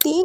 3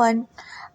1،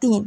3،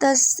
10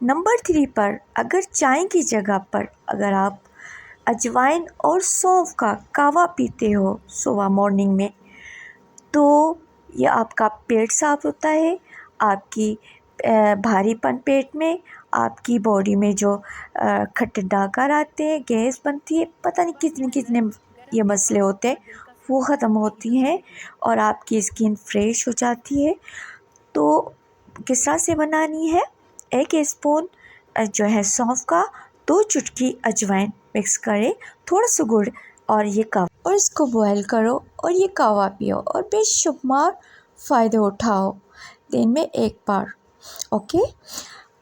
number 3 पर अगर चाय की जगह पर अगर आप अजवाइन और सौंफ का कावा पीते हो सुबह मॉर्निंग में, तो ये आपका पेट साफ होता है, आपकी भारीपन पेट में, आपकी बॉडी में जो खटडाकार आते हैं, गैस बनती है, पता नहीं कितने कितने ये मसले होते हैं, वो ख़त्म होती हैं और आपकी स्किन फ्रेश हो जाती है। तो किस तरह से बनानी है? 1 स्पून जो है सौंफ का, 2 चुटकी अजवाइन मिक्स करें, थोड़ा सा गुड़ और ये कावा, और इसको बॉयल करो और ये कावा पियो और बेशुमार फ़ायदे उठाओ दिन में 1 बार। ओके,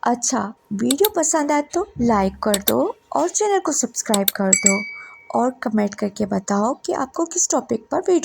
अच्छा, वीडियो पसंद आए तो लाइक कर दो और चैनल को सब्सक्राइब कर दो और कमेंट करके बताओ कि आपको किस टॉपिक पर वीडियो